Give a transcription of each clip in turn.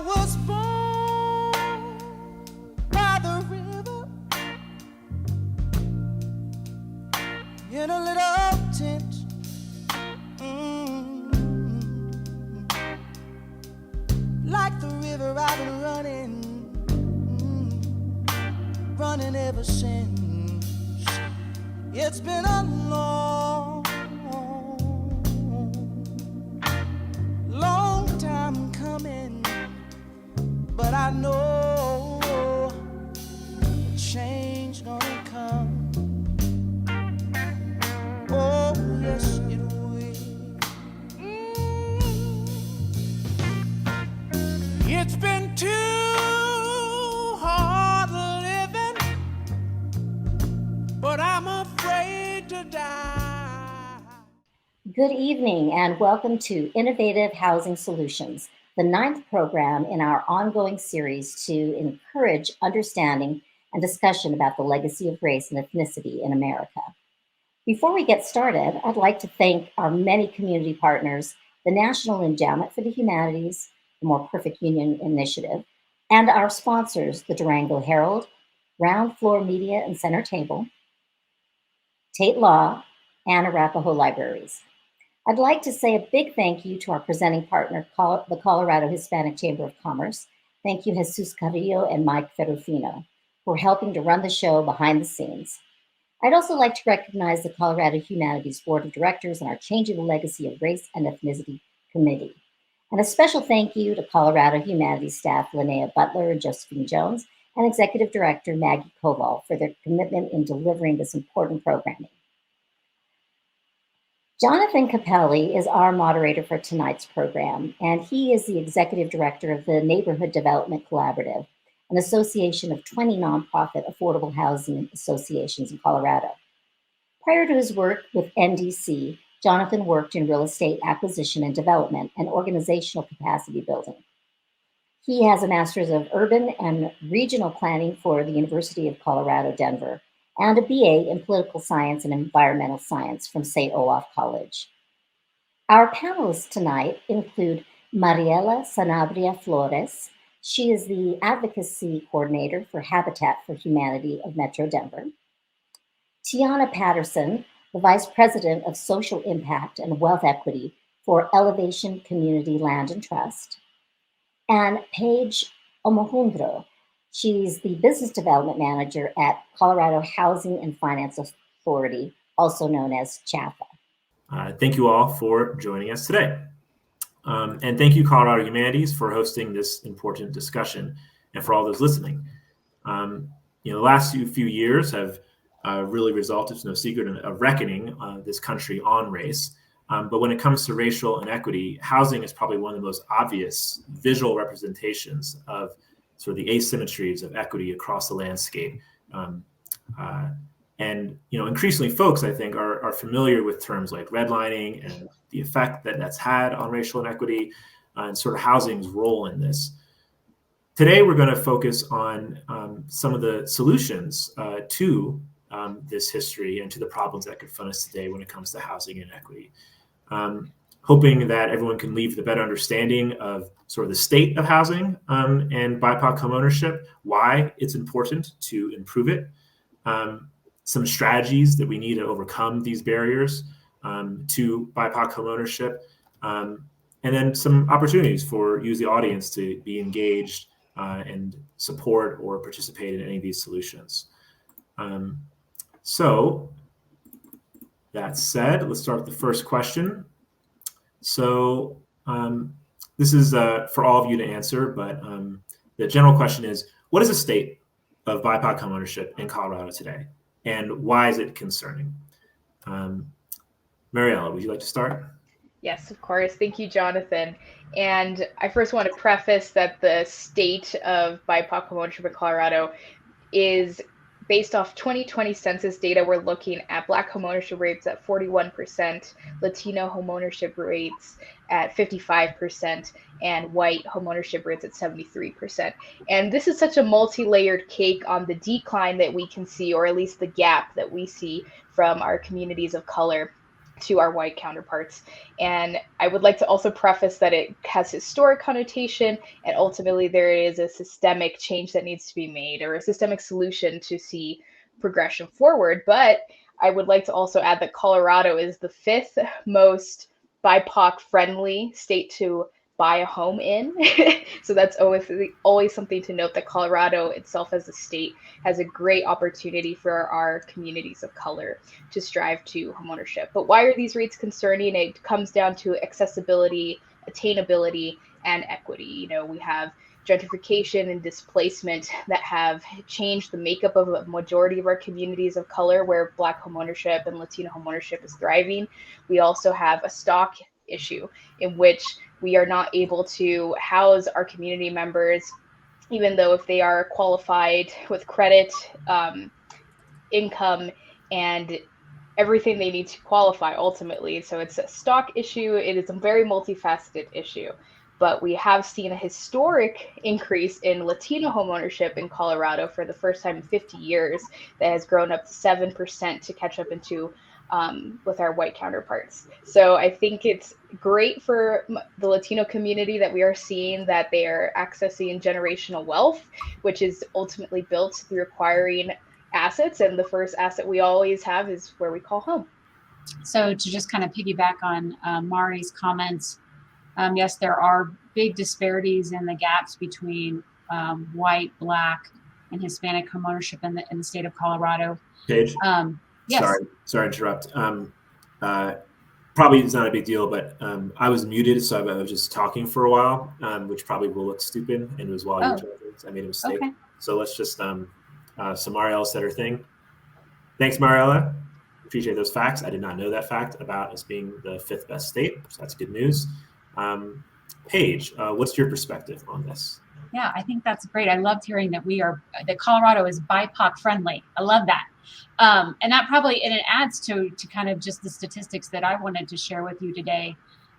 was born by the river in a little tent. Like the river I've been running ever since. It's been a long time coming, but I know change gonna come. Oh yes it will. It's been too hard living, but I'm afraid to die. Good evening and welcome to Innovative Housing Solutions, the 9th program in our ongoing series to encourage understanding and discussion about the legacy of race and ethnicity in America. Before we get started, I'd like to thank our many community partners, the National Endowment for the Humanities, the More Perfect Union Initiative, and our sponsors, the Durango Herald, Ground Floor Media and Center Table, Tate Law, and Arapahoe Libraries. I'd like to say a big thank you to our presenting partner, the Colorado Hispanic Chamber of Commerce. Thank you, Jesus Carrillo and Mike Ferrufino, for helping to run the show behind the scenes. I'd also like to recognize the Colorado Humanities Board of Directors and our Changing the Legacy of Race and Ethnicity Committee. And a special thank you to Colorado Humanities staff Linnea Butler and Josephine Jones, and Executive Director Maggie Koval for their commitment in delivering this important programming. Jonathan Cappelli is our moderator for tonight's program, and he is the Executive Director of the Neighborhood Development Collaborative, an association of 20 nonprofit affordable housing associations in Colorado. Prior to his work with NDC, Jonathan worked in real estate acquisition and development and organizational capacity building. He has a Master's of Urban and Regional Planning for the University of Colorado, Denver, and a BA in Political Science and Environmental Science from St. Olaf College. Our panelists tonight include Mariela Sanabria Flores. She is the Advocacy Coordinator for Habitat for Humanity of Metro Denver. Tiana Patterson, the Vice President of Social Impact and Wealth Equity for Elevation Community Land and Trust. And Paige Omohundro. She's the Business Development Manager at Colorado Housing and Finance Authority, also known as CHAFA. Thank you all for joining us today. And thank you, Colorado Humanities, for hosting this important discussion, and for all those listening. The last few years have really resulted, it's no secret, in a reckoning this country on race. But when it comes to racial inequity, housing is probably one of the most obvious visual representations of sort of the asymmetries of equity across the landscape. And increasingly folks, I think, are familiar with terms like redlining and the effect that that's had on racial inequity and sort of housing's role in this. Today, we're going to focus on some of the solutions to this history and to the problems that confront us today when it comes to housing inequity. Hoping that everyone can leave with a better understanding of sort of the state of housing and BIPOC homeownership, why it's important to improve it, some strategies that we need to overcome these barriers to BIPOC homeownership, and then some opportunities for you, the audience, to be engaged and support or participate in any of these solutions. So that said, let's start with the first question. So this is for all of you to answer, but the general question is, what is the state of BIPOC homeownership in Colorado today, and why is it concerning? Mariela, would you like to start? Yes, of course. Thank you, Jonathan. And I first want to preface that the state of BIPOC homeownership in Colorado is based off 2020 census data. We're looking at Black homeownership rates at 41%, Latino homeownership rates at 55%, and white homeownership rates at 73%. And this is such a multi-layered cake on the decline that we can see, or at least the gap that we see from our communities of color. to our white counterparts. And I would like to also preface that it has historic connotation, and ultimately there is a systemic change that needs to be made, or a systemic solution to see progression forward. But I would like to also add that Colorado is the 5th most BIPOC friendly state to buy a home in. So that's always something to note, that Colorado itself as a state has a great opportunity for our communities of color to strive to homeownership. But why are these rates concerning? It comes down to accessibility, attainability, and equity. You know, we have gentrification and displacement that have changed the makeup of a majority of our communities of color, where Black homeownership and Latino homeownership is thriving. We also have a stock issue in which we are not able to house our community members, even though if they are qualified with credit, income, and everything they need to qualify ultimately. So it's a stock issue. It is a very multifaceted issue. But we have seen a historic increase in Latino homeownership in Colorado for the first time in 50 years, that has grown up to 7% to catch up into with our white counterparts. So I think it's great for the Latino community that we are seeing that they are accessing generational wealth, which is ultimately built through acquiring assets. And the first asset we always have is where we call home. So to just kind of piggyback on Mari's comments, yes, there are big disparities in the gaps between white, Black, and Hispanic homeownership in the state of Colorado. Paige? Yes. Sorry to interrupt. Probably it's not a big deal, but I was muted, so I was just talking for a while, which probably will look stupid, and it was while you were talking, so I made a mistake. Okay. So let's just, so Mariela said her thing. Thanks, Mariela. Appreciate those facts. I did not know that fact about us being the 5th best state, so that's good news. Paige, what's your perspective on this? Yeah, I think that's great. I loved hearing that that Colorado is BIPOC friendly. I love that. And that probably, and it adds to kind of just the statistics that I wanted to share with you today.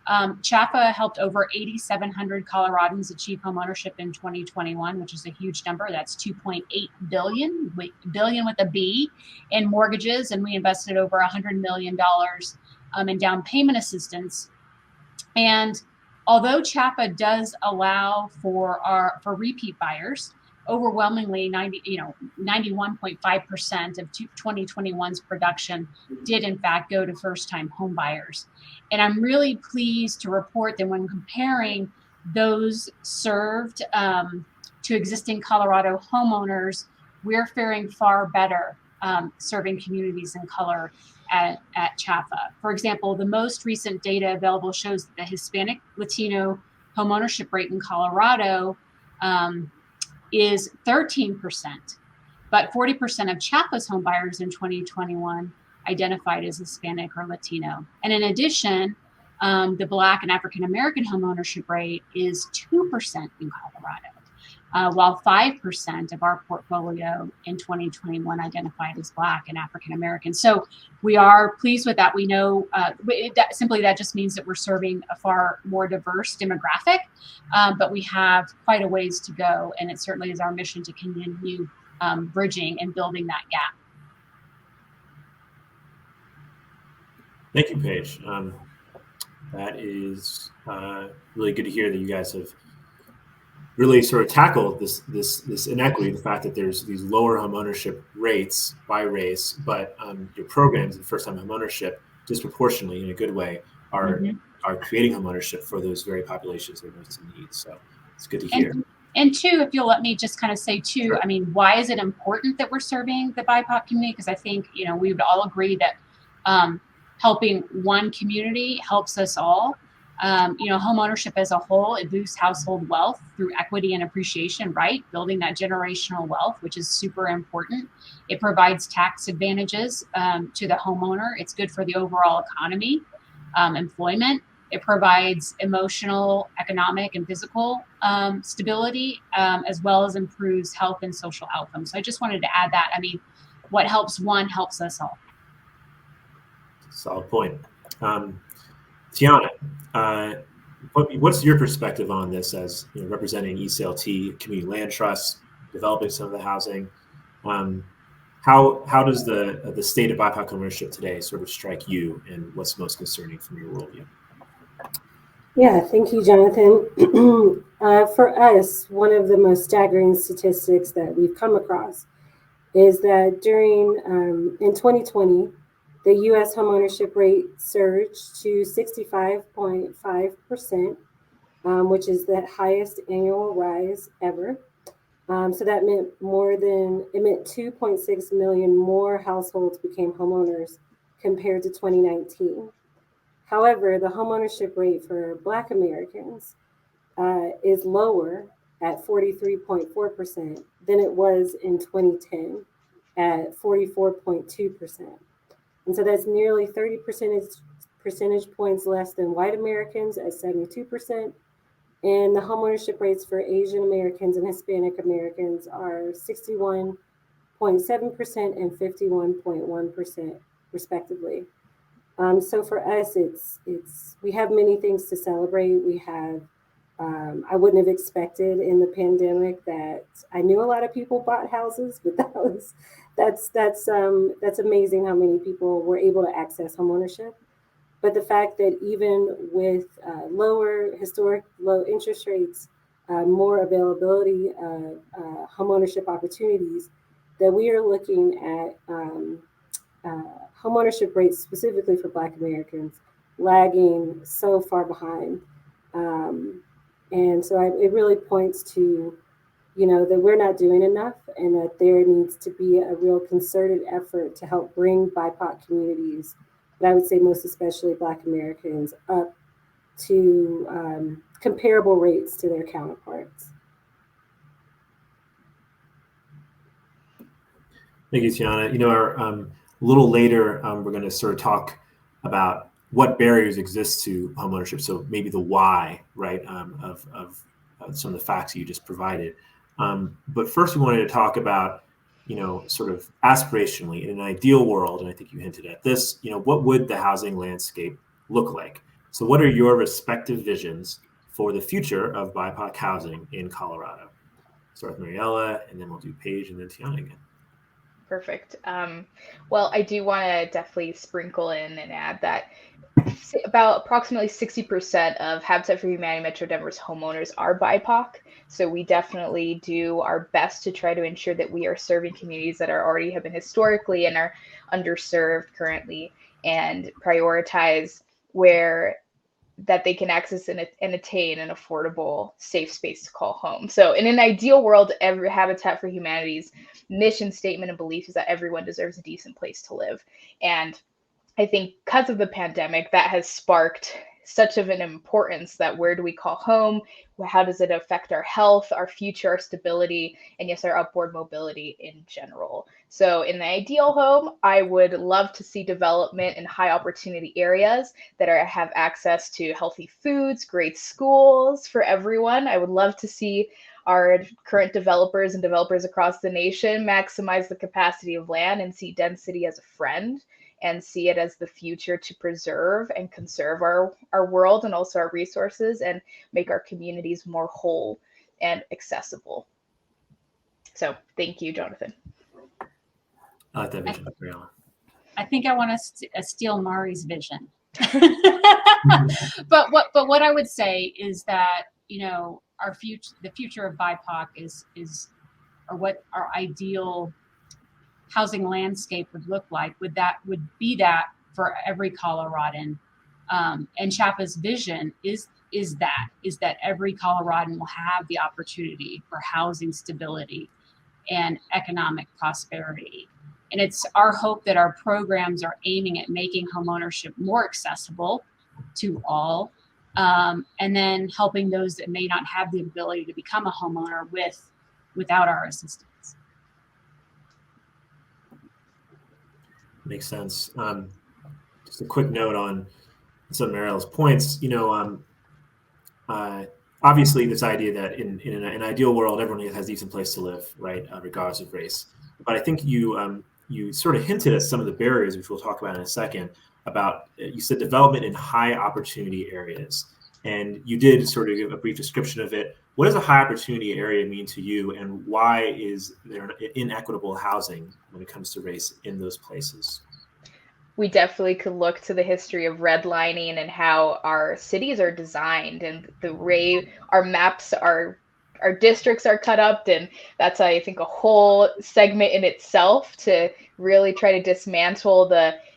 CHAPA helped over 8,700 Coloradans achieve homeownership in 2021, which is a huge number. That's 2.8 billion with a B in mortgages, and we invested over $100 million in down payment assistance. And although CHAPA does allow for repeat buyers, overwhelmingly 91.5% of 2021's production did in fact go to first-time home buyers. And I'm really pleased to report that when comparing those served to existing Colorado homeowners, we're faring far better serving communities in color at CHAPA. For example, the most recent data available shows that the Hispanic Latino homeownership rate in Colorado is 13%, but 40% of CHAPA's home buyers in 2021 identified as Hispanic or Latino. And in addition, the Black and African American homeownership rate is 2% in Colorado, while 5% of our portfolio in 2021 identified as Black and African American. So we are pleased with that. We know that just means that we're serving a far more diverse demographic, but we have quite a ways to go, and it certainly is our mission to continue bridging and building that gap. Thank you, Paige. That is really good to hear that you guys have really sort of tackled this inequity, the fact that there's these lower homeownership rates by race, but your programs in first-time homeownership disproportionately, in a good way, are creating homeownership for those very populations that are most in need. So it's good to hear. And two, if you'll let me just kind of say too, sure. I mean, why is it important that we're serving the BIPOC community? Because I think, we would all agree that helping one community helps us all. Home ownership as a whole, it boosts household wealth through equity and appreciation, right? Building that generational wealth, which is super important. It provides tax advantages to the homeowner. It's good for the overall economy, employment. It provides emotional, economic, and physical stability, as well as improves health and social outcomes. So I just wanted to add that. I mean, what helps one helps us all. Solid point. Tiana, what's your perspective on this as representing ECLT, community land trusts, developing some of the housing? How does the state of BIPOC ownership today sort of strike you, and what's most concerning from your worldview? Yeah, thank you, Jonathan. For us, one of the most staggering statistics that we've come across is that in 2020, the U.S. homeownership rate surged to 65.5%, which is the highest annual rise ever. So that meant 2.6 million more households became homeowners compared to 2019. However, the homeownership rate for Black Americans is lower at 43.4% than it was in 2010 at 44.2%. And so that's nearly 30 percentage points less than white Americans at 72%. And the homeownership rates for Asian Americans and Hispanic Americans are 61.7% and 51.1% respectively. So for us, we have many things to celebrate. We have, I wouldn't have expected in the pandemic that I knew a lot of people bought houses, but that's amazing how many people were able to access homeownership. But the fact that even with historic low interest rates, more availability of homeownership opportunities, that we are looking at homeownership rates specifically for Black Americans lagging so far behind. And so it really points to, that we're not doing enough, and that there needs to be a real concerted effort to help bring BIPOC communities, but I would say most especially Black Americans, up to comparable rates to their counterparts. Thank you, Tiana. A little later, we're going to sort of talk about what barriers exist to homeownership. So maybe the why, right, of some of the facts you just provided. But first, we wanted to talk about, sort of aspirationally, in an ideal world, and I think you hinted at this, what would the housing landscape look like? So what are your respective visions for the future of BIPOC housing in Colorado? Start with Mariela, and then we'll do Paige, and then Tiana again. Perfect. Well, I do want to definitely sprinkle in and add that about approximately 60% of Habitat for Humanity Metro Denver's homeowners are BIPOC. So we definitely do our best to try to ensure that we are serving communities that already have been historically and are underserved currently, and prioritize where that they can access and attain an affordable, safe space to call home. So in an ideal world, every Habitat for Humanity's mission statement and belief is that everyone deserves a decent place to live. And I think because of the pandemic, that has sparked such of an importance that where do we call home? How does it affect our health, our future, our stability, and yes, our upward mobility in general? So in the ideal home, I would love to see development in high opportunity areas that have access to healthy foods, great schools for everyone. I would love to see our current developers and developers across the nation maximize the capacity of land and see density as a friend, and see it as the future to preserve and conserve our world and also our resources, and make our communities more whole and accessible. So thank you, Jonathan. I like that vision, Mariela. I think I want to steal Mari's vision. But what I would say is that, the future of BIPOC is or what our ideal housing landscape would look like would be that for every Coloradan. And CHAPA's vision is that every Coloradan will have the opportunity for housing stability and economic prosperity. And it's our hope that our programs are aiming at making homeownership more accessible to all, and then helping those that may not have the ability to become a homeowner without our assistance. Makes sense. Just a quick note on some of Mariela's points. Obviously, this idea that in an ideal world, everyone has a decent place to live, right, regardless of race. But I think you sort of hinted at some of the barriers, which we'll talk about in a second. About, you said development in high opportunity areas. And you did sort of give a brief description of it. What does a high opportunity area mean to you, and why is there inequitable housing when it comes to race in those places? We definitely could look to the history of redlining and how our cities are designed and the way our maps are, our districts are cut up. And that's, I think, a whole segment in itself to really try to dismantle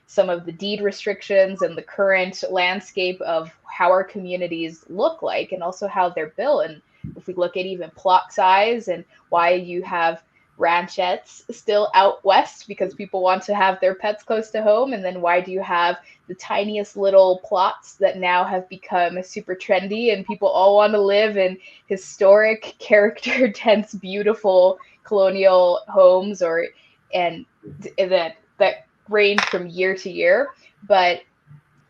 some of the deed restrictions and the current landscape of how our communities look like, and also how they're built. And if we look at even plot size and why you have ranchettes still out west because people want to have their pets close to home, and then why do you have the tiniest little plots that now have become super trendy and people all want to live in historic, character dense, beautiful colonial homes, and that range from year to year. But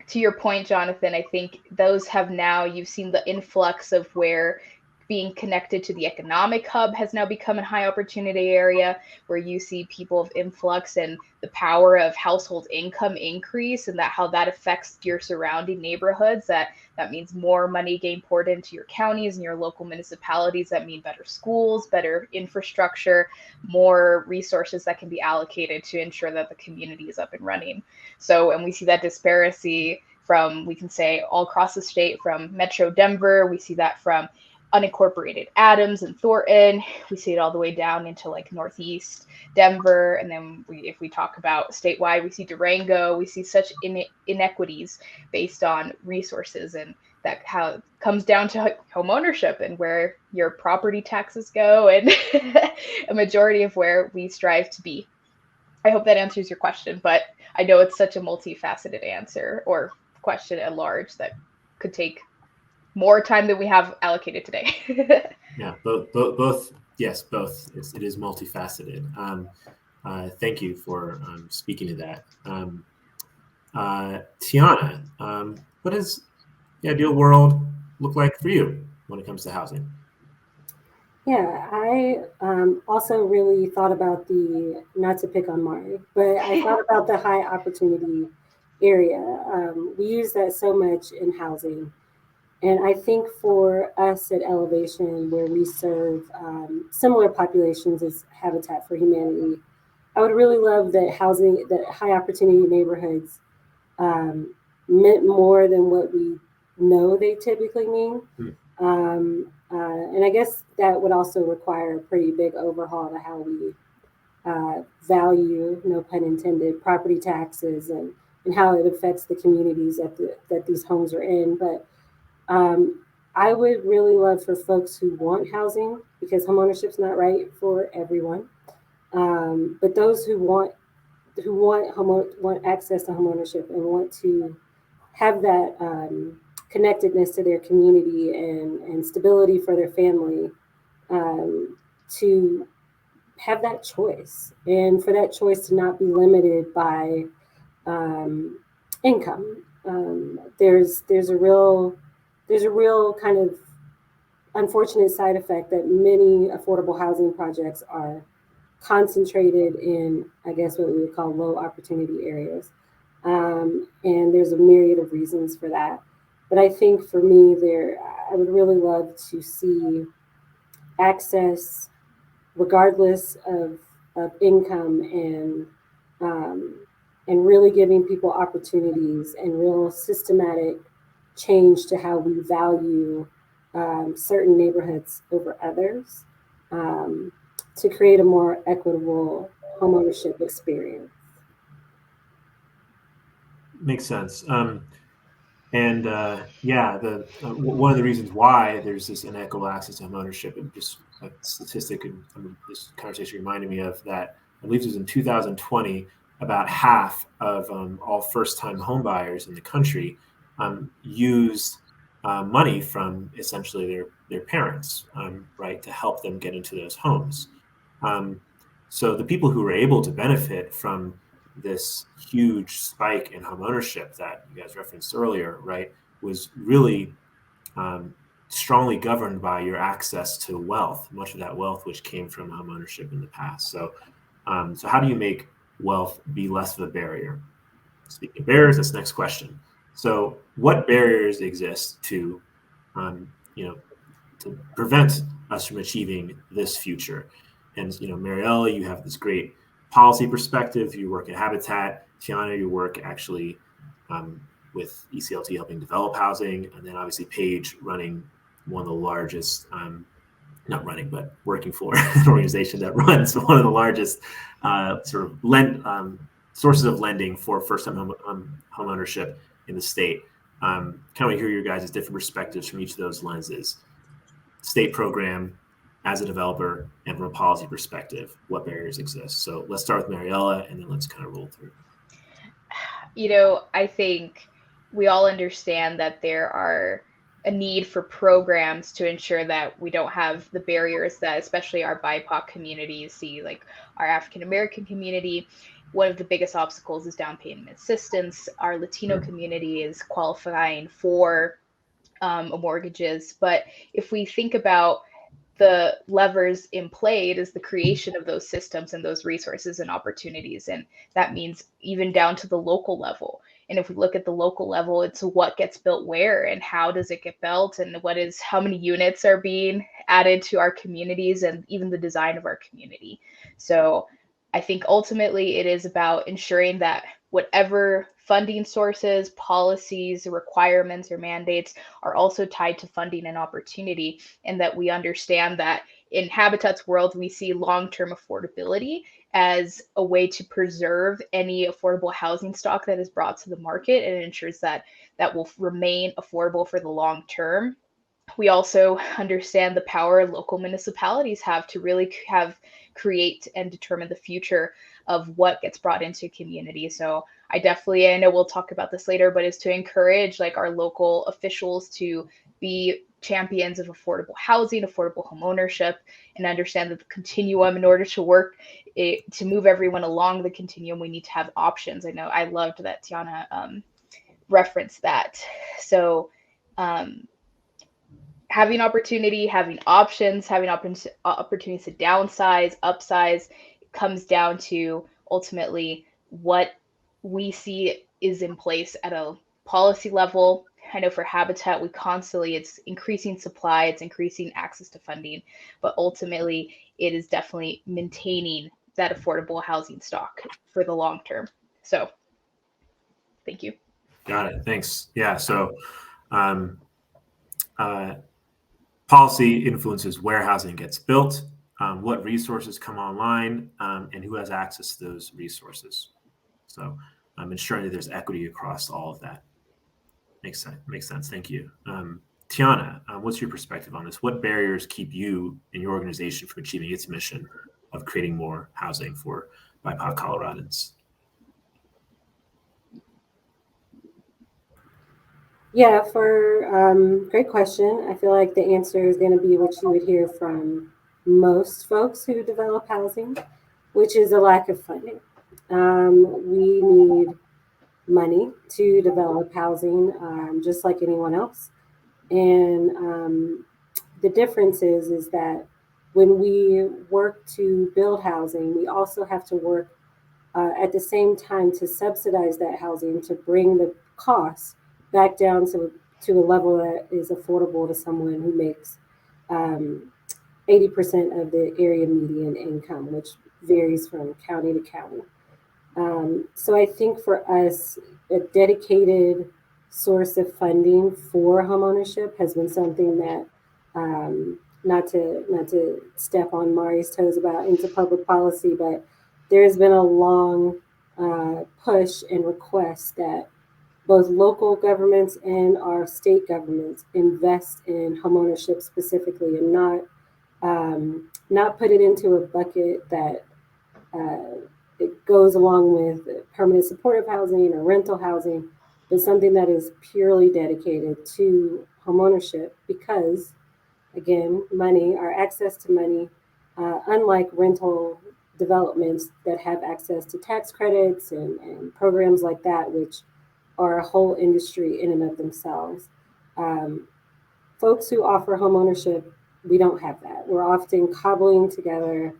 to your point, Jonathan, I think those have now, you've seen the influx of where being connected to the economic hub has now become a high opportunity area where you see people of influx and the power of household income increase, and that how that affects your surrounding neighborhoods. That means more money getting poured into your counties and your local municipalities. That mean better schools, better infrastructure, more resources that can be allocated to ensure that the community is up and running. So, and we see that disparity from, we can say, all across the state, from Metro Denver. We see that from unincorporated Adams and Thornton. We see it all the way down into like Northeast Denver. And then if we talk about statewide, we see Durango. We see such inequities based on resources, and that how it comes down to home ownership and where your property taxes go, and a majority of where we strive to be. I hope that answers your question, but I know it's such a multifaceted answer or question at large that could take more time than we have allocated today. Yeah, both. Yes, both. It is multifaceted. Thank you for speaking to that. Tiana, what does the ideal world look like for you when it comes to housing? Yeah, I also really thought about not to pick on Mari, but I thought about the high opportunity area. We use that so much in housing. And I think for us at Elevation, where we serve similar populations as Habitat for Humanity, I would really love that high opportunity neighborhoods meant more than what we know they typically mean. And I guess that would also require a pretty big overhaul to how we value, no pun intended, property taxes and how it affects the communities that these homes are in. But I would really love for folks who want housing, because homeownership's not right for everyone. But those who want access to homeownership and want to have that connectedness to their community and stability for their family, to have that choice, and for that choice to not be limited by income. There's a real kind of unfortunate side effect that many affordable housing projects are concentrated in, I guess, what we would call low opportunity areas. And there's a myriad of reasons for that. But I think for me, I would really love to see access, regardless of income, and really giving people opportunities and real systematic change to how we value certain neighborhoods over others, to create a more equitable homeownership experience. Makes sense. And one of the reasons why there's this inequitable access to homeownership, and just a statistic, and this conversation reminded me of that, I believe it was in 2020, about half of all first-time homebuyers in the country used money from essentially their parents, right, to help them get into those homes. So the people who were able to benefit from this huge spike in homeownership that you guys referenced earlier, right, was really strongly governed by your access to wealth, much of that wealth which came from homeownership in the past. So how do you make wealth be less of a barrier? Speaking of barriers, that's the next question. So what barriers exist to to prevent us from achieving this future. And, Mariela, you have this great policy perspective. You work at Habitat. Tiana, you work actually with ECLT helping develop housing. And then obviously Paige running one of the largest, not running, but working for an organization that runs one of the largest sort of sources of lending for first-time home ownership in the state. Kind of hear your guys' different perspectives from each of those lenses. State program, as a developer, and from a policy perspective, what barriers exist. So let's start with Mariela, and then let's kind of roll through. I think we all understand that there are a need for programs to ensure that we don't have the barriers that especially our BIPOC communities see, like our African American community. One of the biggest obstacles is down payment assistance. Our Latino community is qualifying for mortgages. But if we think about the levers in play, it is the creation of those systems and those resources and opportunities. And that means even down to the local level. And if we look at the local level, it's what gets built where and how does it get built and how many units are being added to our communities and even the design of our community. So I think ultimately it is about ensuring that whatever funding sources, policies, requirements, or mandates are also tied to funding and opportunity, and that we understand that in Habitat's world, we see long-term affordability as a way to preserve any affordable housing stock that is brought to the market, and it ensures that that will remain affordable for the long term. We also understand the power local municipalities have to really create and determine the future of what gets brought into community. So I know we'll talk about this later, but is to encourage like our local officials to be champions of affordable housing, affordable home ownership, and understand that the continuum, in order to work to move everyone along the continuum, we need to have options. I know I loved that Tiana referenced that. So having opportunity, having options, having opportunities to downsize, upsize, comes down to ultimately what we see is in place at a policy level. I know for Habitat, it's increasing supply, it's increasing access to funding, but ultimately it is definitely maintaining that affordable housing stock for the long term. So thank you. Got it. Thanks. Yeah. So policy influences where housing gets built, what resources come online, and who has access to those resources. So ensuring that there's equity across all of that. Makes sense. Thank you. Tiana, what's your perspective on this? What barriers keep you and your organization from achieving its mission of creating more housing for BIPOC Coloradans? Yeah, great question. I feel like the answer is going to be what you would hear from most folks who develop housing, which is a lack of funding. We need money to develop housing, just like anyone else. And the difference is that when we work to build housing, we also have to work at the same time to subsidize that housing to bring the costs back down to a level that is affordable to someone who makes 80% of the area median income, which varies from county to county. So I think for us, a dedicated source of funding for homeownership has been something that, not to step on Mari's toes about into public policy, but there has been a long push and request that both local governments and our state governments invest in homeownership specifically, and not put it into a bucket that it goes along with permanent supportive housing or rental housing, but something that is purely dedicated to homeownership because, again, our access to money, unlike rental developments that have access to tax credits and programs like that, which are a whole industry in and of themselves. Folks who offer homeownership, we don't have that. We're often cobbling together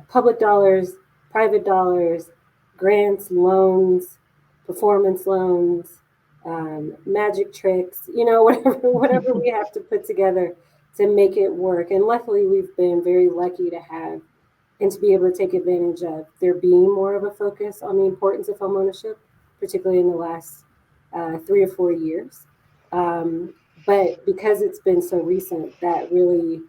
public dollars, private dollars, grants, loans, performance loans, magic tricks, whatever we have to put together to make it work. And luckily, we've been very lucky to have and to be able to take advantage of there being more of a focus on the importance of homeownership, particularly in the last 3 or 4 years. But because it's been so recent, that really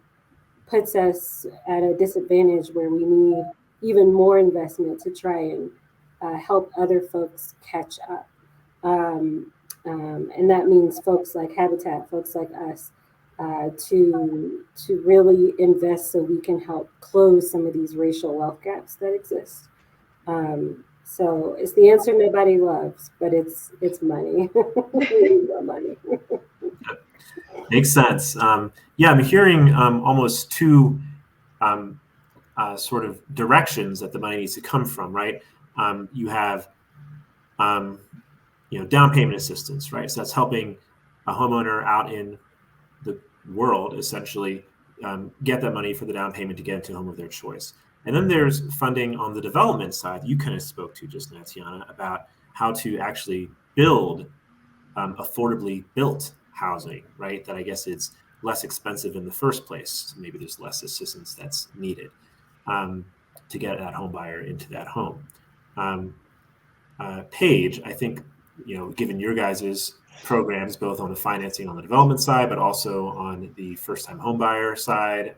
puts us at a disadvantage where we need even more investment to try and help other folks catch up. And that means folks like Habitat, folks like us, to really invest so we can help close some of these racial wealth gaps that exist. So it's the answer nobody loves, but it's money. We need more money. Makes sense. Yeah, I'm hearing almost two sort of directions that the money needs to come from, right? You have down payment assistance, right? So that's helping a homeowner out in the world essentially get that money for the down payment to get into a home of their choice. And then there's funding on the development side. You kind of spoke to just now, Tiana, about how to actually build affordably built housing, right? That I guess is less expensive in the first place. Maybe there's less assistance that's needed to get that home buyer into that home. Paige, I think, given your guys' programs, both on the financing on the development side, but also on the first-time home buyer side,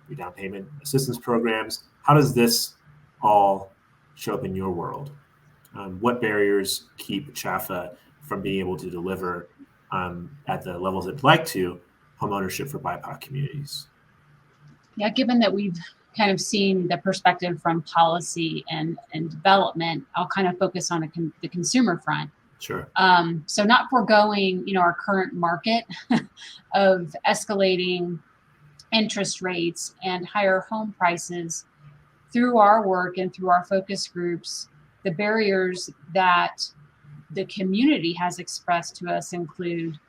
your down payment assistance programs, how does this all show up in your world? What barriers keep CHAFA from being able to deliver at the levels it'd like to homeownership for BIPOC communities? Yeah, given that we've kind of seen the perspective from policy and development, I'll kind of focus on the consumer front. Sure. So not foregoing, our current market of escalating interest rates and higher home prices, through our work and through our focus groups, the barriers that the community has expressed to us include,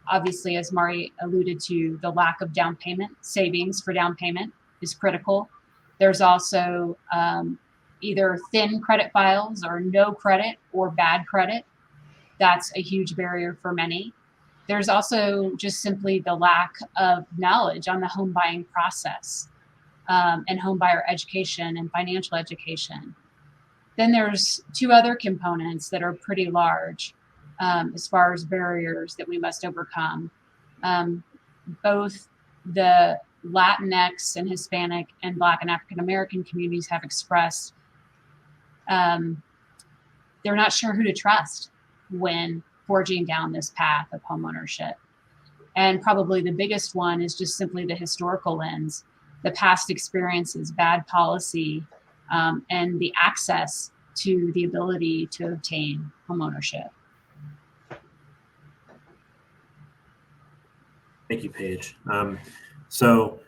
obviously, as Mari alluded to, the lack of down payment. Savings for down payment is critical. There's also either thin credit files or no credit or bad credit. That's a huge barrier for many. There's also just simply the lack of knowledge on the home buying process and home buyer education and financial education. Then there's two other components that are pretty large as far as barriers that we must overcome. Both the Latinx and Hispanic and Black and African American communities have expressed they're not sure who to trust when forging down this path of homeownership. And probably the biggest one is just simply the historical lens, the past experiences, bad policy, and the access to the ability to obtain homeownership. Thank you, Paige. So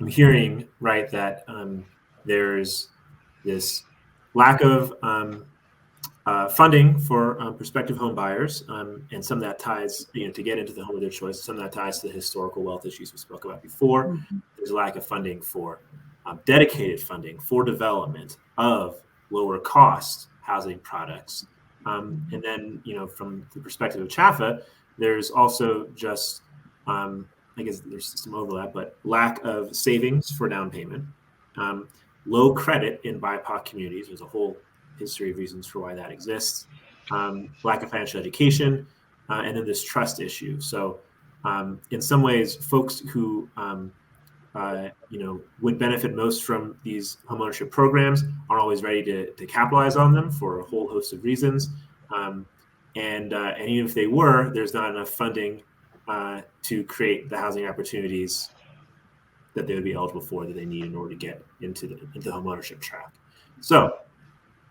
I'm hearing, right, that there's this lack of funding for prospective home buyers, and some of that ties, to get into the home of their choice. Some of that ties to the historical wealth issues we spoke about before. Mm-hmm. There's a lack of funding for dedicated funding for development of lower cost housing products. And then, from the perspective of CHAFA, there's also just, I guess there's some overlap, but lack of savings for down payment, low credit in BIPOC communities. There's a whole history of reasons for why that exists, lack of financial education, and then this trust issue. So in some ways, folks who would benefit most from these homeownership programs aren't always ready to capitalize on them for a whole host of reasons. And even if they were, there's not enough funding to create the housing opportunities that they would be eligible for that they need in order to get into the homeownership track. So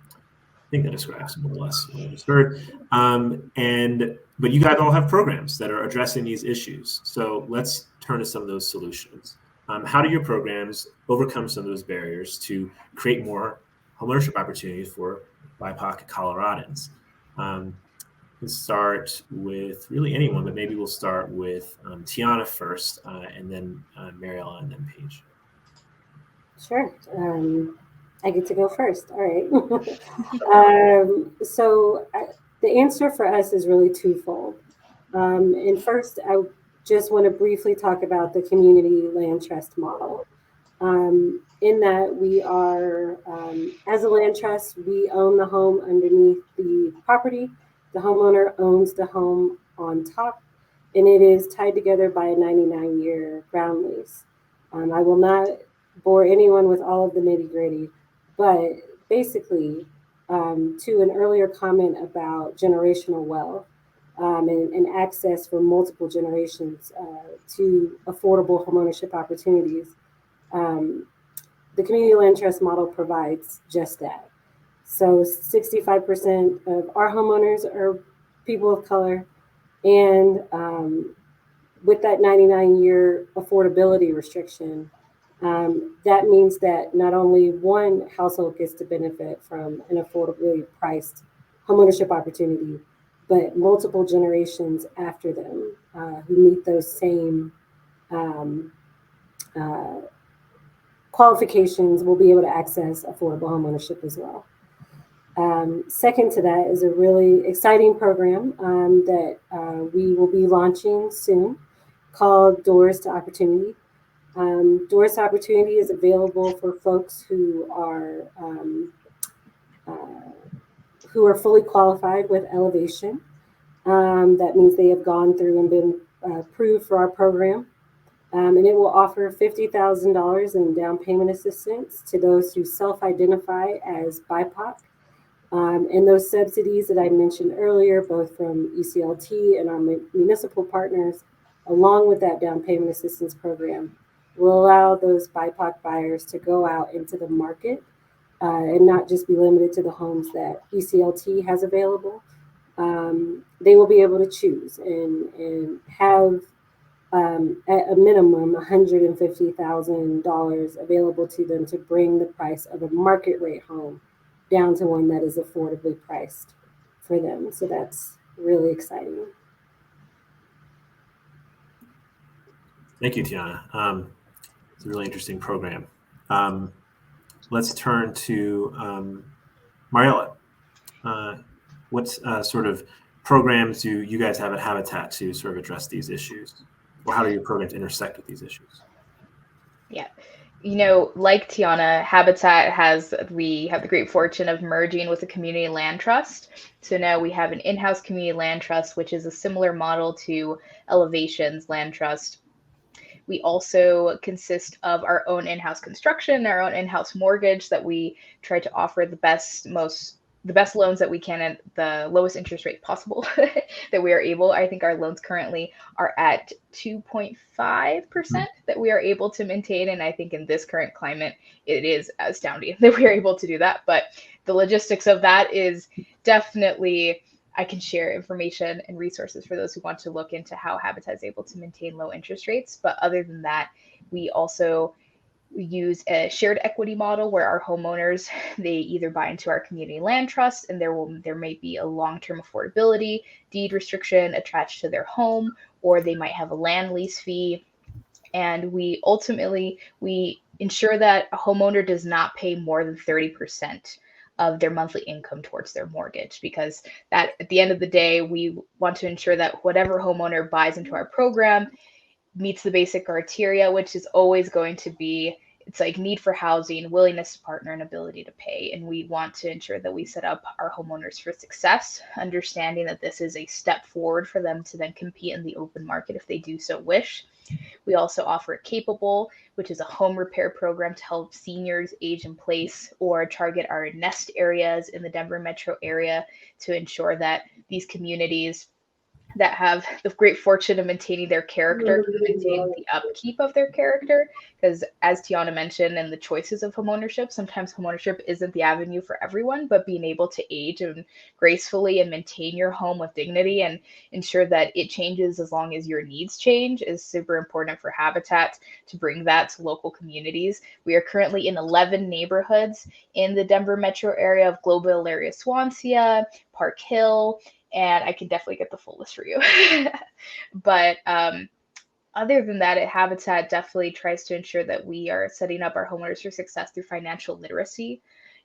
I think that describes more or less what I just heard. But you guys all have programs that are addressing these issues. So let's turn to some of those solutions. How do your programs overcome some of those barriers to create more homeownership opportunities for BIPOC Coloradans? Let's start with really anyone, but maybe we'll start with Tiana first, and then Mariela, and then Paige. Sure. I get to go first. All right. So The answer for us is really twofold. And first, I just want to briefly talk about the community land trust model. In that we are, as a land trust, we own the home underneath the property. The homeowner owns the home on top, and it is tied together by a 99-year ground lease. I will not bore anyone with all of the nitty gritty, but basically, to an earlier comment about generational wealth and access for multiple generations to affordable homeownership opportunities, the community land trust model provides just that. So 65% of our homeowners are people of color, and with that 99-year affordability restriction, that means that not only one household gets to benefit from an affordably priced homeownership opportunity, but multiple generations after them who meet those same qualifications will be able to access affordable homeownership as well. Second to that is a really exciting program that we will be launching soon called Doors to Opportunity. Doors to Opportunity is available for folks who are fully qualified with elevation. That means they have gone through and been approved for our program. And it will offer $50,000 in down payment assistance to those who self-identify as BIPOC. And those subsidies that I mentioned earlier, both from ECLT and our municipal partners, along with that down payment assistance program, will allow those BIPOC buyers to go out into the market and not just be limited to the homes that ECLT has available. They will be able to choose and have at a minimum $150,000 available to them to bring the price of a market rate home down to one that is affordably priced for them. So that's really exciting. Thank you, Tiana. It's a really interesting program. Let's turn to Mariela. What sort of programs do you guys have at Habitat to sort of address these issues? Or how do your programs intersect with these issues? Yeah. You know, like Tiana, Habitat we have the great fortune of merging with a community land trust. So now we have an in-house community land trust, which is a similar model to Elevation's land trust. We also consist of our own in-house construction, our own in-house mortgage that we try to offer the best loans that we can at the lowest interest rate possible that we are able. I think our loans currently are at 2.5% that we are able to maintain. And I think in this current climate, it is astounding that we are able to do that. But the logistics of that is definitely, I can share information and resources for those who want to look into how Habitat is able to maintain low interest rates. But other than that, we also use a shared equity model where our homeowners, they either buy into our community land trust and there may be a long-term affordability deed restriction attached to their home, or they might have a land lease fee. And we ensure that a homeowner does not pay more than 30% of their monthly income towards their mortgage, because that at the end of the day, we want to ensure that whatever homeowner buys into our program meets the basic criteria, which is always going to be, it's like need for housing, willingness to partner, and ability to pay. And we want to ensure that we set up our homeowners for success, understanding that this is a step forward for them to then compete in the open market if they do so wish. We also offer Capable, which is a home repair program to help seniors age in place or target our nest areas in the Denver metro area to ensure that these communities that have the great fortune of maintaining their character, maintain the upkeep of their character. Because as Tiana mentioned, and the choices of homeownership, sometimes homeownership isn't the avenue for everyone, but being able to age and gracefully and maintain your home with dignity and ensure that it changes as long as your needs change is super important for Habitat to bring that to local communities. We are currently in 11 neighborhoods in the Denver metro area of Global area, Swansea, Park Hill, and I can definitely get the full list for you. But other than that, Habitat definitely tries to ensure that we are setting up our homeowners for success through financial literacy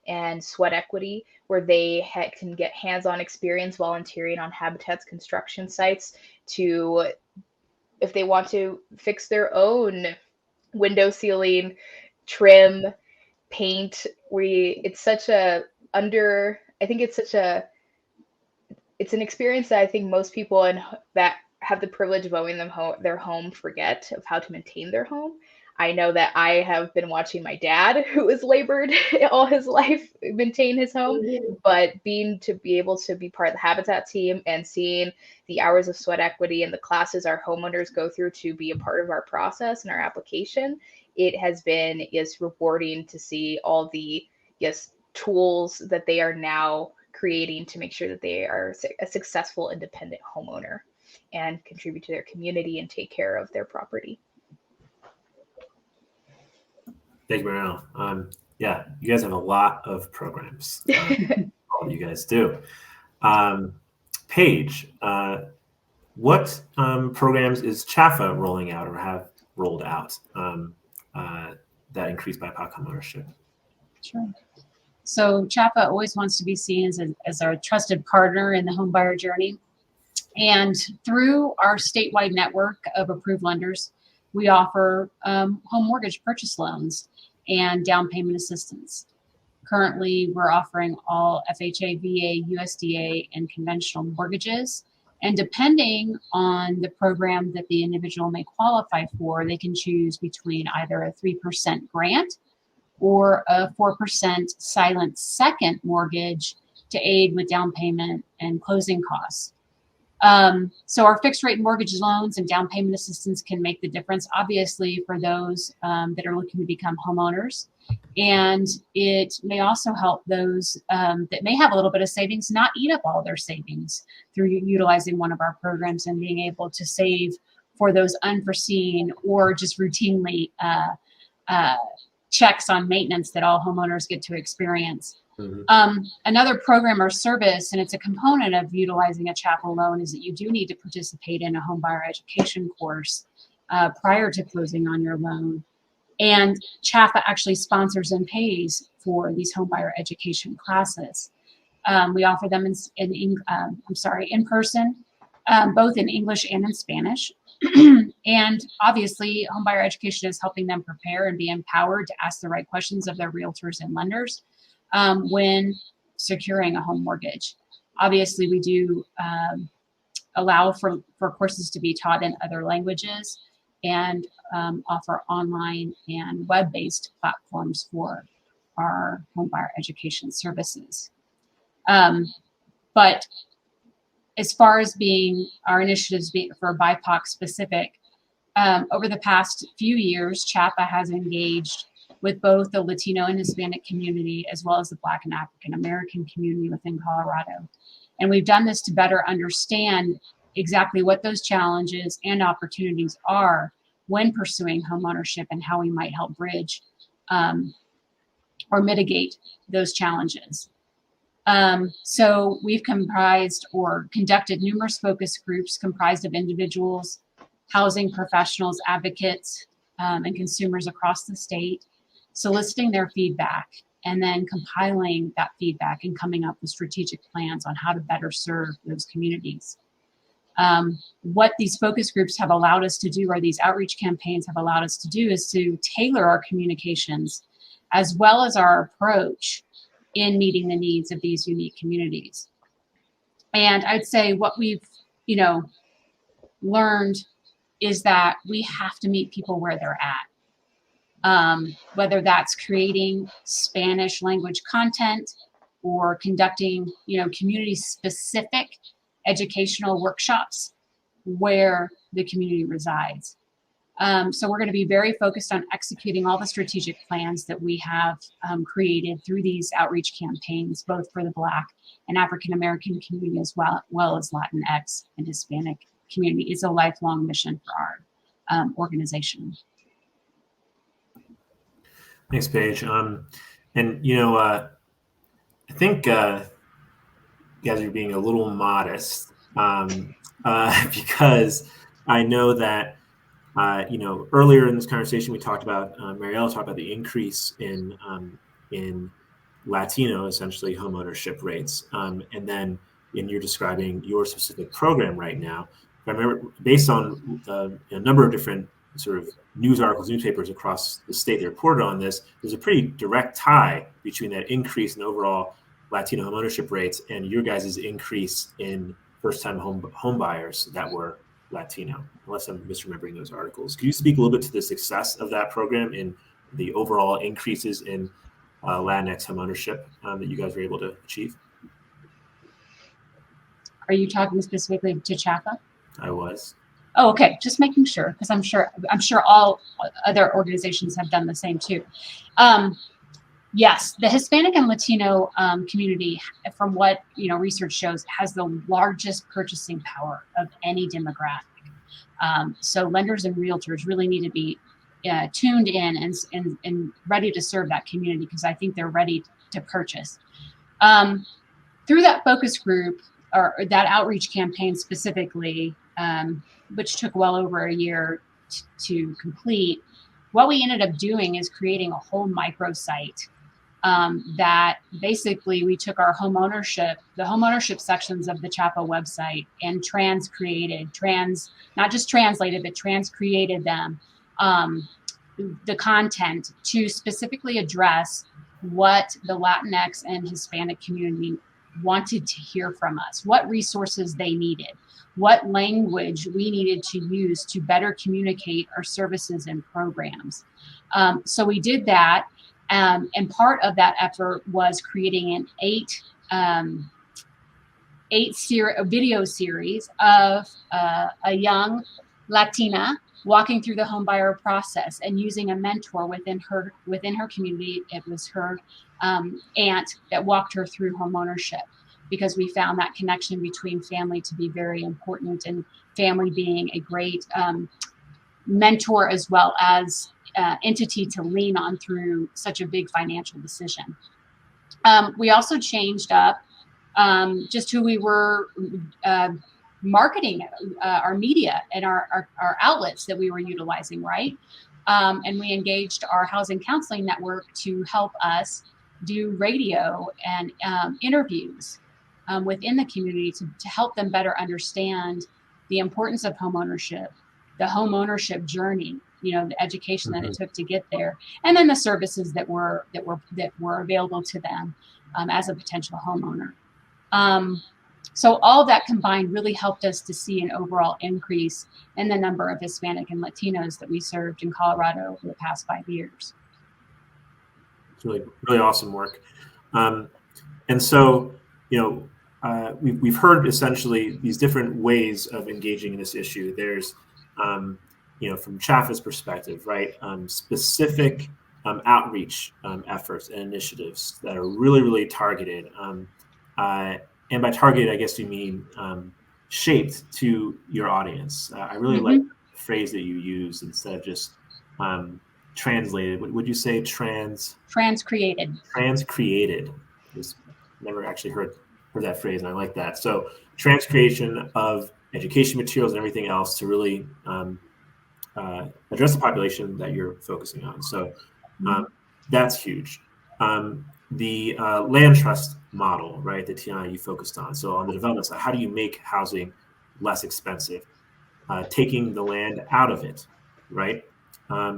and sweat equity, where they can get hands-on experience volunteering on Habitat's construction sites to, if they want to fix their own window ceiling, trim, paint. It's an experience that I think most people that have the privilege of owning their home forget of how to maintain their home. I know that I have been watching my dad, who has labored all his life, maintain his home, but to be able to be part of the Habitat team and seeing the hours of sweat equity and the classes our homeowners go through to be a part of our process and our application, it has been rewarding to see all the tools that they are now creating to make sure that they are a successful independent homeowner and contribute to their community and take care of their property. Thank you, Mariela. Yeah, you guys have a lot of programs. All you guys do. Paige, what programs is CHAFA rolling out or have rolled out that increase BIPOC homeownership? Sure. So CHAFA always wants to be seen as our trusted partner in the home buyer journey. And through our statewide network of approved lenders, we offer home mortgage purchase loans and down payment assistance. Currently, we're offering all FHA, VA, USDA, and conventional mortgages. And depending on the program that the individual may qualify for, they can choose between either a 3% grant or a 4% silent second mortgage to aid with down payment and closing costs. So our fixed rate mortgage loans and down payment assistance can make the difference, obviously, for those that are looking to become homeowners. And it may also help those that may have a little bit of savings not eat up all their savings through utilizing one of our programs and being able to save for those unforeseen or just routinely checks on maintenance that all homeowners get to experience. Mm-hmm. Another program or service, and it's a component of utilizing a CHAFA loan, is that you do need to participate in a home buyer education course prior to closing on your loan. And CHAFA actually sponsors and pays for these home buyer education classes. We offer them in person, both in English and in Spanish. And obviously, homebuyer education is helping them prepare and be empowered to ask the right questions of their realtors and lenders when securing a home mortgage. Obviously, we do allow for courses to be taught in other languages and offer online and web-based platforms for our homebuyer education services. But as far as our initiatives for BIPOC specific, over the past few years, CHAFA has engaged with both the Latino and Hispanic community, as well as the Black and African American community within Colorado. And we've done this to better understand exactly what those challenges and opportunities are when pursuing homeownership and how we might help bridge or mitigate those challenges. So we've comprised or conducted numerous focus groups comprised of individuals, housing professionals, advocates, and consumers across the state, soliciting their feedback and then compiling that feedback and coming up with strategic plans on how to better serve those communities. What these focus groups have allowed us to do, or these outreach campaigns have allowed us to do, is to tailor our communications as well as our approach in meeting the needs of these unique communities. And I'd say what we've, learned is that we have to meet people where they're at. Whether that's creating Spanish language content or conducting, community-specific educational workshops where the community resides. So we're going to be very focused on executing all the strategic plans that we have created through these outreach campaigns, both for the Black and African American community as well as Latinx and Hispanic community. It's a lifelong mission for our organization. Thanks, Paige. I think you guys are being a little modest because I know that earlier in this conversation we talked about Mariela talked about the increase in Latino, essentially, homeownership rates. And then you're describing your specific program right now. I remember, based on a number of different sort of news articles, newspapers across the state that reported on this, there's a pretty direct tie between that increase in overall Latino homeownership rates and your guys' increase in first-time home buyers that were Latino, unless I'm misremembering those articles. Could you speak a little bit to the success of that program and the overall increases in Latinx homeownership that you guys were able to achieve? Are you talking specifically to CHAPA? I was. Oh, okay. Just making sure, because I'm sure all other organizations have done the same too. Yes, the Hispanic and Latino community, from what research shows, has the largest purchasing power of any demographic. So lenders and realtors really need to be tuned in and ready to serve that community, because I think they're ready to purchase. Through that focus group or that outreach campaign specifically, which took well over a year to complete, what we ended up doing is creating a whole microsite that basically we took our the homeownership sections of the CHAPA website and not just translated, but trans-created them, the content to specifically address what the Latinx and Hispanic community wanted to hear from us, what resources they needed, what language we needed to use to better communicate our services and programs. So we did that. And part of that effort was creating an video series of a young Latina walking through the homebuyer process and using a mentor within her community. It was her aunt that walked her through homeownership, because we found that connection between family to be very important, and family being a great mentor as well as entity to lean on through such a big financial decision. We also changed up just who we were marketing our media and our outlets that we were utilizing, right? And we engaged our housing counseling network to help us do radio and interviews within the community to help them better understand the importance of homeownership, the homeownership journey, the education that it took to get there, and then the services that were available to them as a potential homeowner. So all that combined really helped us to see an overall increase in the number of Hispanic and Latinos that we served in Colorado over the past 5 years. It's really, really awesome work. And so, we've heard essentially these different ways of engaging in this issue. There's, from CHAPA's perspective, right, specific outreach efforts and initiatives that are really, really targeted. And by targeted, I guess you mean shaped to your audience. I really like the phrase that you use instead of just translated. Would you say Trans-created. Trans-created. Just never actually heard that phrase, and I like that. So trans-creation of education materials and everything else to really address the population that you're focusing on. So that's huge. The land trust model, right, that Tiana, you focused on. So on the development side, how do you make housing less expensive? Taking the land out of it, right?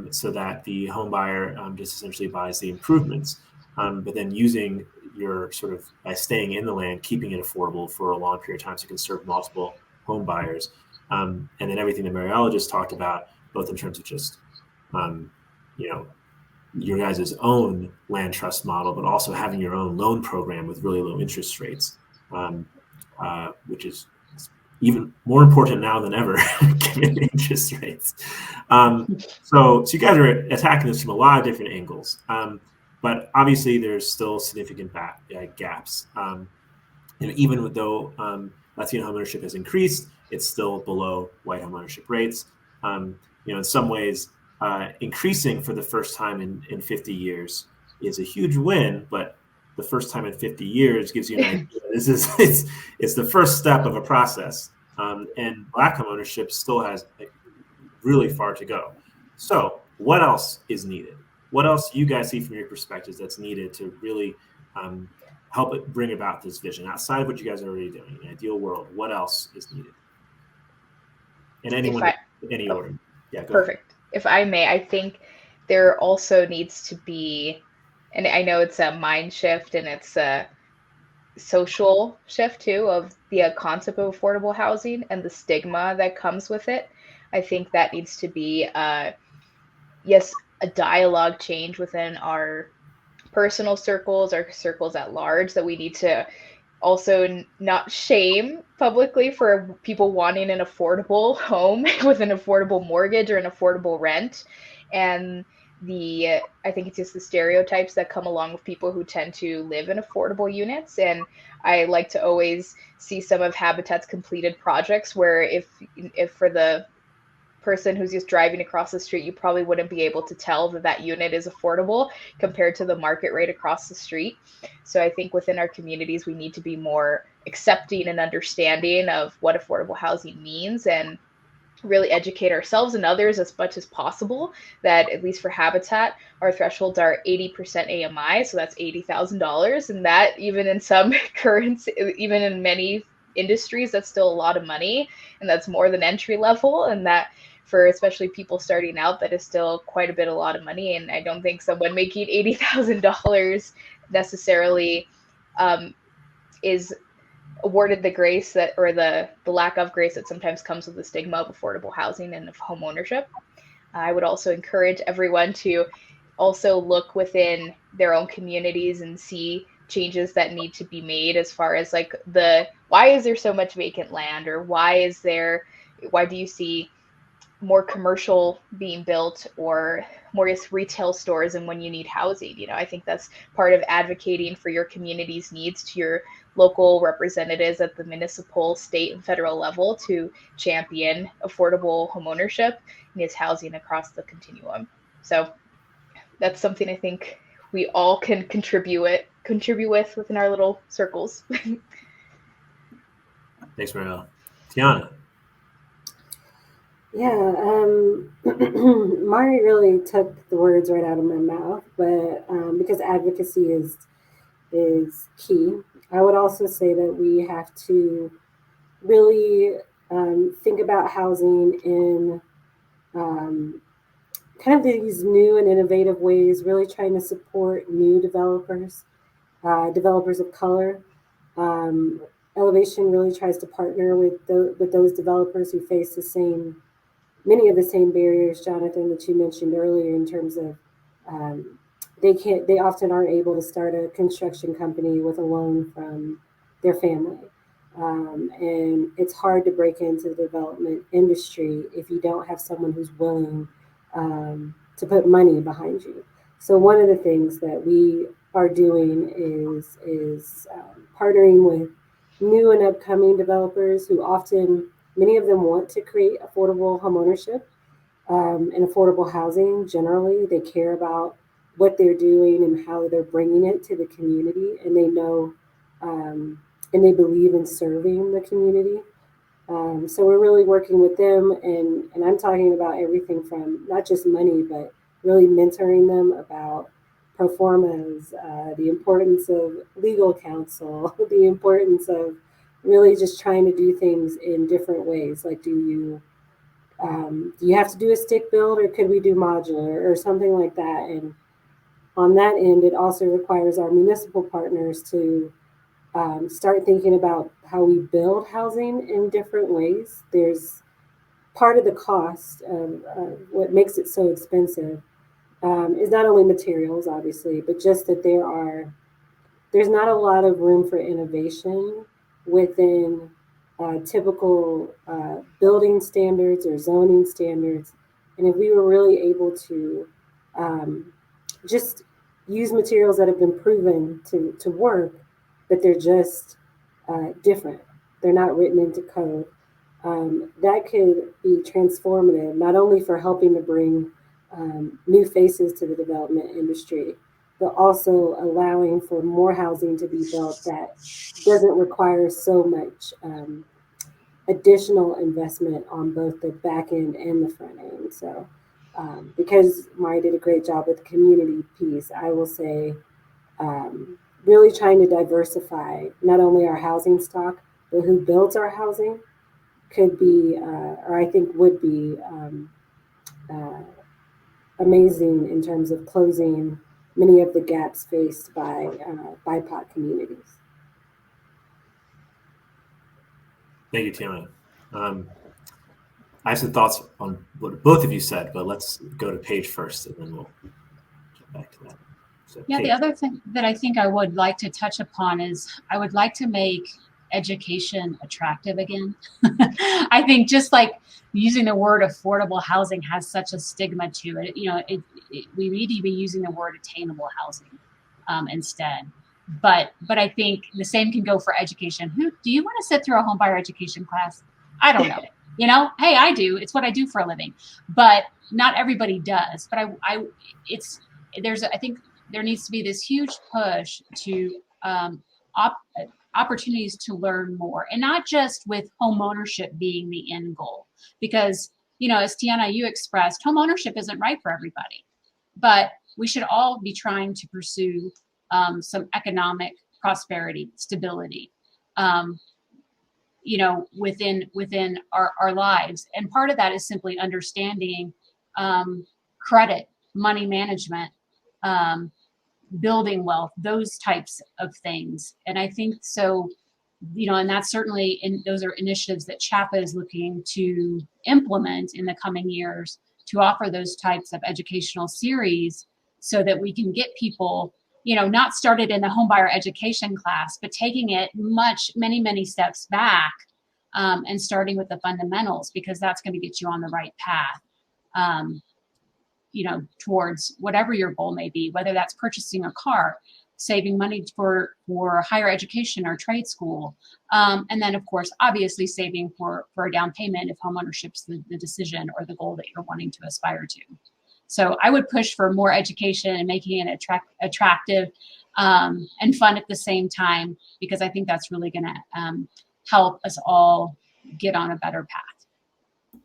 So that the home buyer just essentially buys the improvements, but then using your sort of, by staying in the land, keeping it affordable for a long period of time so you can serve multiple home buyers. And then everything that Mariela just talked about, both in terms of just, your guys' own land trust model, but also having your own loan program with really low interest rates, which is even more important now than ever, given interest rates. So you guys are attacking this from a lot of different angles, but obviously there's still significant gaps. Even though Latino homeownership has increased, it's still below white homeownership rates. In some ways, increasing for the first time in 50 years is a huge win, but the first time in 50 years gives you an idea. It's the first step of a process, and Black homeownership still has really far to go. So what else is needed? What else you guys see from your perspectives that's needed to really help it bring about this vision outside of what you guys are already doing? In an ideal world, what else is needed? And anyone, any order. Yeah, go perfect. ahead. If I may, I think there also needs to be, and I know it's a mind shift and it's a social shift too, of the concept of affordable housing and the stigma that comes with it. I think that needs to be, yes, a dialogue change within our personal circles, our circles at large, that we need to also not shame publicly for people wanting an affordable home with an affordable mortgage or an affordable rent. And I think it's just the stereotypes that come along with people who tend to live in affordable units. And I like to always see some of Habitat's completed projects where if for the person who's just driving across the street, you probably wouldn't be able to tell that that unit is affordable compared to the market rate across the street. So I think within our communities, we need to be more accepting and understanding of what affordable housing means, and really educate ourselves and others as much as possible that, at least for Habitat, our thresholds are 80% AMI, so that's $80,000, and that even in some currency, even in many industries, that's still a lot of money, and that's more than entry level, and that for especially people starting out, that is still quite a lot of money. And I don't think someone making $80,000 necessarily is awarded the grace that, or the lack of grace that sometimes comes with the stigma of affordable housing and of home ownership. I would also encourage everyone to also look within their own communities and see changes that need to be made, as far as like why is there so much vacant land, or why do you see more commercial being built, or more retail stores, and when you need housing. I think that's part of advocating for your community's needs to your local representatives at the municipal, state, and federal level to champion affordable homeownership and its housing across the continuum. So that's something I think we all can contribute with within our little circles. Thanks, Mariela. Tiana. Yeah, Mari really took the words right out of my mouth, but because advocacy is key, I would also say that we have to really think about housing in kind of these new and innovative ways, really trying to support new developers, developers of color. Elevation really tries to partner with those developers who face many of the same barriers, Jonathan, that you mentioned earlier, in terms of they often aren't able to start a construction company with a loan from their family. And it's hard to break into the development industry if you don't have someone who's willing to put money behind you. So one of the things that we are doing is partnering with new and upcoming developers who often, many of them want to create affordable homeownership and affordable housing. Generally, they care about what they're doing and how they're bringing it to the community, and they know and they believe in serving the community. So we're really working with them, and I'm talking about everything from not just money, but really mentoring them about pro formas, the importance of legal counsel, the importance of really just trying to do things in different ways. Like, do you have to do a stick build, or could we do modular or something like that? And on that end, it also requires our municipal partners to start thinking about how we build housing in different ways. There's part of the cost of what makes it so expensive is not only materials, obviously, but just that there's not a lot of room for innovation within typical building standards or zoning standards. And if we were really able to just use materials that have been proven to work, but they're just different, they're not written into code, that could be transformative, not only for helping to bring new faces to the development industry, but also allowing for more housing to be built that doesn't require so much additional investment on both the back end and the front end. So because Mari did a great job with the community piece, I will say really trying to diversify not only our housing stock, but who builds our housing could be, or I think would be amazing in terms of closing many of the gaps faced by BIPOC communities. Thank you, Tiana. I have some thoughts on what both of you said, but let's go to Paige first, and then we'll get back to that. So, Yeah, Paige. the other thing that I think I would like to touch upon is I would like to make education attractive again. I think just like using the word affordable housing has such a stigma to it. You know, we need to be using the word attainable housing instead. But I think the same can go for education. Do you want to sit through a homebuyer education class? I don't know. You know, hey, I do. It's what I do for a living. But not everybody does. But I think there needs to be this huge push to opportunities to learn more, and not just with home ownership being the end goal. Because, you know, as Tiana, you expressed, home ownership isn't right for everybody. But we should all be trying to pursue some economic prosperity, stability, you know, within our lives. And part of that is simply understanding credit, money management, building wealth, those types of things. And I think so, you know, and that's certainly, those are initiatives that CHAPA is looking to implement in the coming years to offer those types of educational series so that we can get people, you know, not started in the homebuyer education class, but taking it many steps back and starting with the fundamentals, because that's going to get you on the right path. You know, towards whatever your goal may be, whether that's purchasing a car, saving money for higher education or trade school, and then of course, obviously saving for a down payment if homeownership's the decision or the goal that you're wanting to aspire to. So I would push for more education and making it attractive and fun at the same time, because I think that's really going to help us all get on a better path.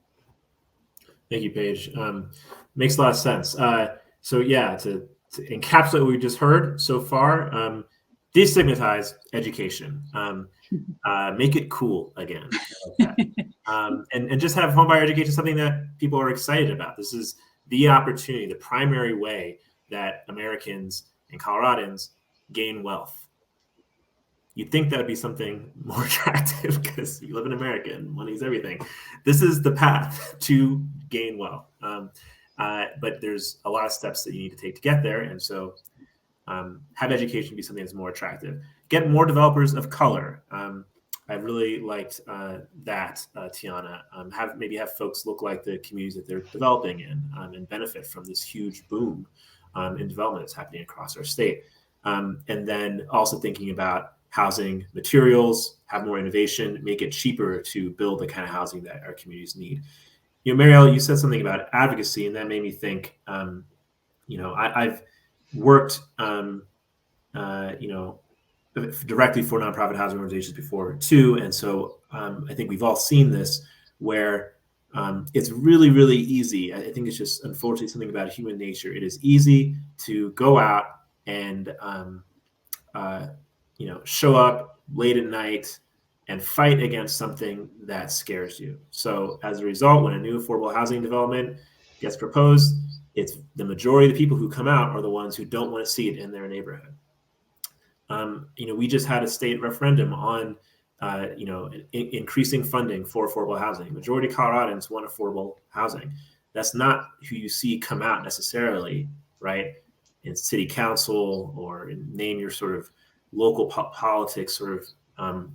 Thank you, Paige. Makes a lot of sense. So yeah, to encapsulate what we just heard so far, destigmatize education, make it cool again, and just have homebuyer education something that people are excited about. This is the opportunity, the primary way that Americans and Coloradans gain wealth. You'd think that would be something more attractive because you live in America and money is everything. This is the path to gain wealth. But there's a lot of steps that you need to take to get there. And so have education be something that's more attractive. Get more developers of color. I really liked that, Tiana. Have folks look like the communities that they're developing in and benefit from this huge boom in development that's happening across our state. And then also thinking about housing materials, have more innovation, make it cheaper to build the kind of housing that our communities need. You know, Mariela, you said something about advocacy, and that made me think, you know, I've worked, you know, directly for nonprofit housing organizations before too. And so I think we've all seen this where it's really, really easy. I think it's just unfortunately something about human nature. It is easy to go out and, you know, show up late at night and fight against something that scares you. So as a result, when a new affordable housing development gets proposed, it's the majority of the people who come out are the ones who don't want to see it in their neighborhood. You know, we just had a state referendum on, you know, increasing funding for affordable housing. Majority of Coloradans want affordable housing. That's not who you see come out necessarily, right? In city council or name your sort of local politics sort of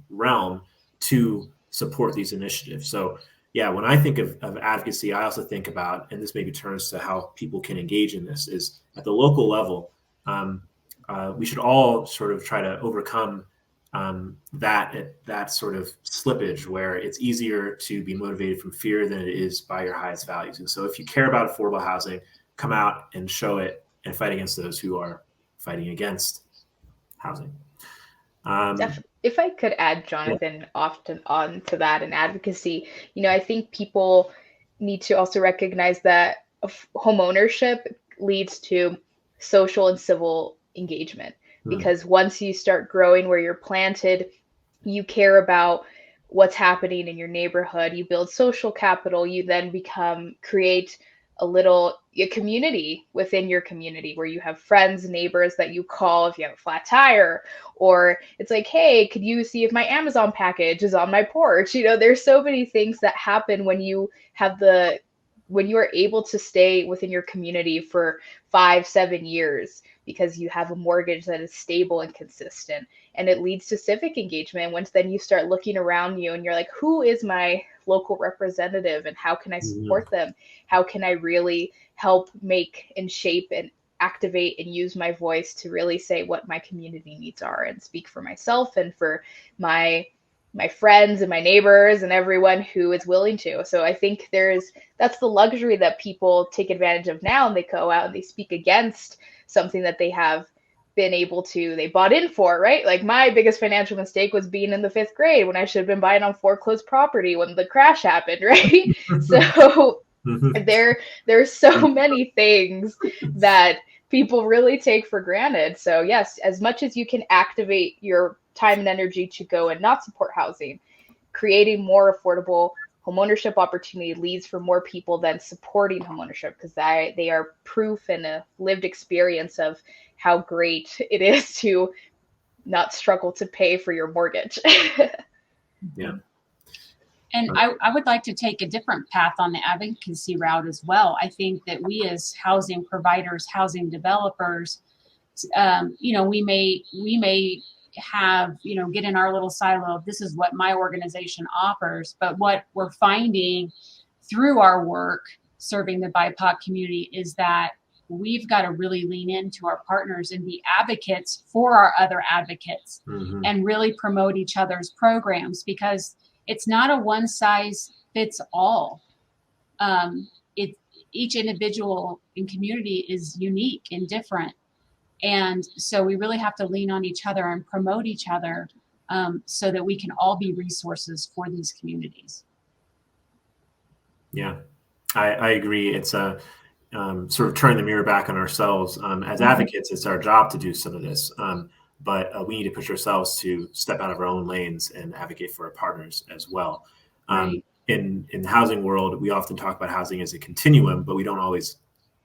realm to support these initiatives. So yeah, when I think of advocacy, I also think about, and this maybe turns to how people can engage in this, is at the local level, we should all sort of try to overcome that sort of slippage where it's easier to be motivated from fear than it is by your highest values. And so if you care about affordable housing, come out and show it and fight against those who are fighting against housing. If I could add, Jonathan, often on to that in advocacy, you know, I think people need to also recognize that home ownership leads to social and civil engagement. because once you start growing where you're planted, you care about what's happening in your neighborhood, you build social capital, you then create a community within your community where you have friends, neighbors that you call if you have a flat tire, or it's like, hey, could you see if my Amazon package is on my porch? There's so many things that happen when you are able to stay within your community for 5-7 years because you have a mortgage that is stable and consistent, and it leads to civic engagement. Once then you start looking around you and you're like, who is my local representative and how can I support them? How can I really help make and shape and activate and use my voice to really say what my community needs are and speak for myself and for my friends and my neighbors and everyone who is willing to. So I think that's the luxury that people take advantage of now, and they go out and they speak against something that they bought in for, right? Like my biggest financial mistake was being in the 5th grade when I should have been buying on foreclosed property when the crash happened, right? So there's so many things that people really take for granted. So yes, as much as you can activate your time and energy to go and not support housing, creating more affordable homeownership opportunity leads for more people than supporting homeownership, because they are proof and a lived experience of how great it is to not struggle to pay for your mortgage. Yeah. And I would like to take a different path on the advocacy route as well. I think that we as housing providers, housing developers, we may have, get in our little silo of this is what my organization offers. But what we're finding through our work serving the BIPOC community is that we've got to really lean into our partners and be advocates for our other advocates and really promote each other's programs, because it's not a one size fits all. Each individual in community is unique and different. And so we really have to lean on each other and promote each other so that we can all be resources for these communities. Yeah, I agree. It's a sort of turning the mirror back on ourselves. As advocates, it's our job to do some of this, but we need to push ourselves to step out of our own lanes and advocate for our partners as well. Right. In the housing world, we often talk about housing as a continuum, but we don't always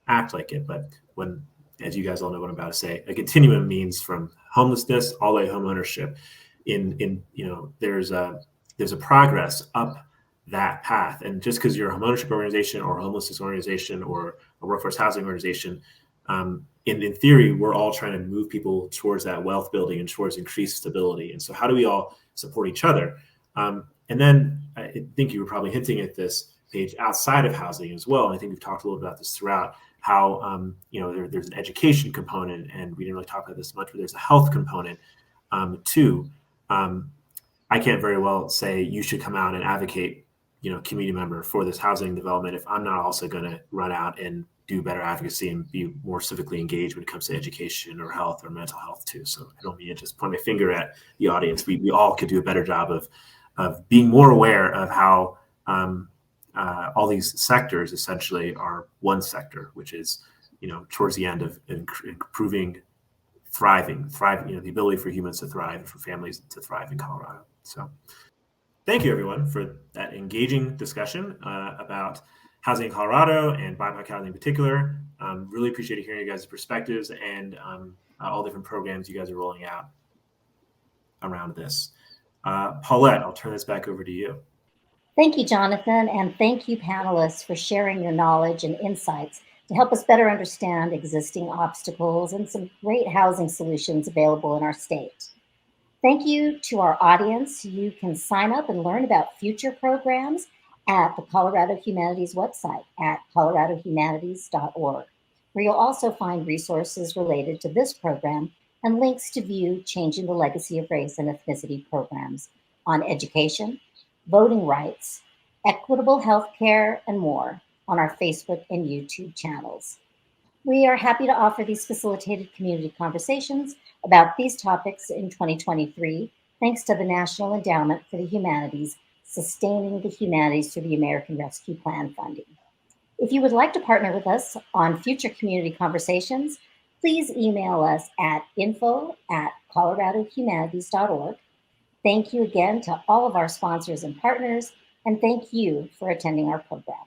act like it. But when, as you guys all know what I'm about to say, a continuum means from homelessness all the way to home ownership. There's a progress up that path. And just because you're a homeownership organization or a homelessness organization or a workforce housing organization, in theory, we're all trying to move people towards that wealth building and towards increased stability. And so how do we all support each other? And then I think you were probably hinting at this, Paige, outside of housing as well. And I think we've talked a little about this throughout, how there's an education component, and we didn't really talk about this much, but there's a health component too. I can't very well say you should come out and advocate, community member for this housing development if I'm not also going to run out and do better advocacy and be more civically engaged when it comes to education or health or mental health too. So I don't mean to just point my finger at the audience. We all could do a better job of being more aware of how all these sectors essentially are one sector, which is, towards the end of improving, thriving, the ability for humans to thrive and for families to thrive in Colorado. So thank you, everyone, for that engaging discussion about housing in Colorado and BIPOC housing in particular. Really appreciate hearing you guys' perspectives and all different programs you guys are rolling out around this. Paulette, I'll turn this back over to you. Thank you, Jonathan, and thank you, panelists, for sharing your knowledge and insights to help us better understand existing obstacles and some great housing solutions available in our state. Thank you to our audience. You can sign up and learn about future programs at the Colorado Humanities website at coloradohumanities.org, where you'll also find resources related to this program and links to view Changing the Legacy of Race and Ethnicity programs on education, voting rights, equitable health care, and more on our Facebook and YouTube channels. We are happy to offer these facilitated community conversations about these topics in 2023, thanks to the National Endowment for the Humanities, sustaining the humanities through the American Rescue Plan funding. If you would like to partner with us on future community conversations, please email us at info@coloradohumanities.org. Thank you again to all of our sponsors and partners, and thank you for attending our program.